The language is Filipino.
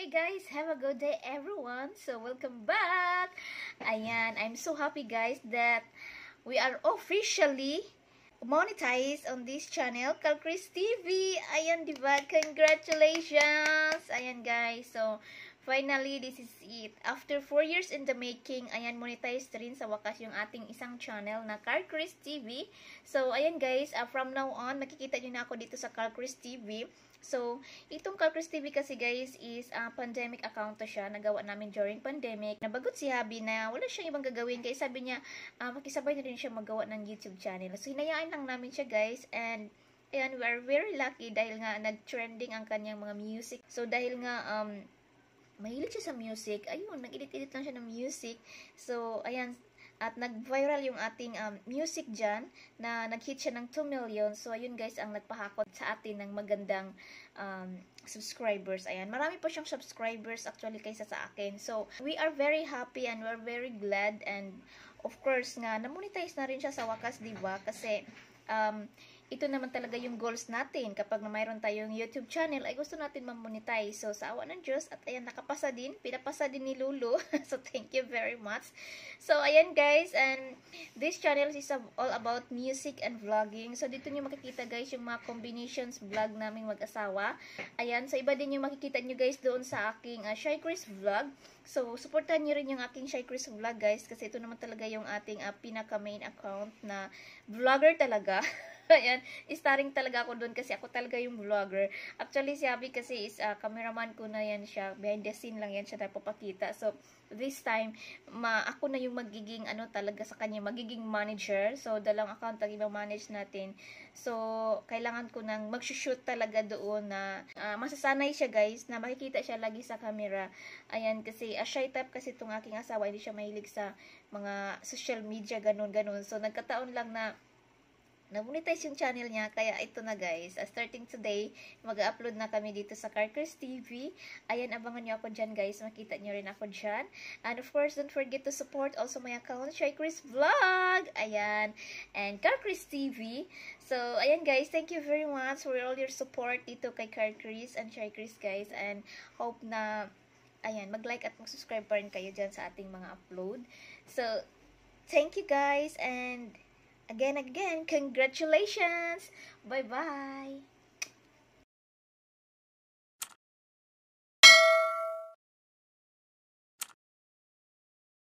Hey guys, have a good day everyone. So welcome back. Ayan, I'm so happy guys that we are officially monetized on this channel, Calcris TV. Ayan, diba? Congratulations. Ayan guys. So finally, this is it. After 4 years in the making, ayan, monetized rin sa wakas yung ating isang channel na Calcris TV. So ayan guys, from now on, makikita nyo na ako dito sa Calcris TV. So, itong Calcris TV kasi guys is pandemic account to siya. Nagawa namin during pandemic. Nabagot si Habi na wala siyang ibang gagawin. Kaya sabi niya, makisabay na rin siya magawa ng YouTube channel. So, hinayaan lang namin siya guys. And, ayan, we are very lucky dahil nga nag-trending ang kanyang mga music. So, dahil nga, mahilig siya sa music. Ayun, nag-edit-edit lang siya ng music. So, ayan, at nag-viral yung ating music dyan, na nag-hit siya ng 2 million. So, ayun guys, ang nagpahakot sa atin ng magandang subscribers. Ayan, marami pa siyang subscribers actually kaysa sa akin. So, we are very happy and we're very glad. And, of course nga, na-monetize na rin siya sa wakas, diba? Kasi, ito naman talaga yung goals natin. Kapag na mayroon tayong YouTube channel, ay gusto natin ma-monetize. So, sa awa ng Diyos, at ayan, nakapasa din. Pinapasa din ni Lulu. So, thank you very much. So, ayan guys, and this channel is all about music and vlogging. So, dito nyo makikita guys yung mga combinations vlog naming mag-asawa. Ayan, so iba din yung makikita nyo guys doon sa aking Shy Chris Vlog. So, supportan nyo rin yung aking Shy Chris Vlog guys, kasi ito naman talaga yung ating pinaka-main account na vlogger talaga. Ayan, starring talaga ako doon kasi ako talaga yung vlogger. Actually, si Abby kasi is cameraman ko na yan siya. Behind the scene lang yan siya napapakita. So, this time, ako na yung magiging, talaga sa kanya, magiging manager. So, dalawang account ang i-manage natin. So, kailangan ko nang mag-shoot talaga doon na masasanay siya guys, na makikita siya lagi sa camera. Ayan, kasi shy type kasi itong aking asawa. Hindi siya mahilig sa mga social media, ganun-ganun. So, nagkataon lang na na-monetize yung channel niya, kaya ito na guys, starting today, mag-upload na kami dito sa Calcris TV. Ayan, abangan nyo ako dyan guys, makita nyo rin ako dyan. And of course, don't forget to support also my account, Shy Chris Vlog, ayan, and Calcris TV. So, ayan guys, thank you very much for all your support dito kay Calcris and Shy Chris guys, and hope na, ayan, mag-like at mag-subscribe pa rin kayo dyan sa ating mga upload. So, thank you guys, and again, congratulations! Bye-bye!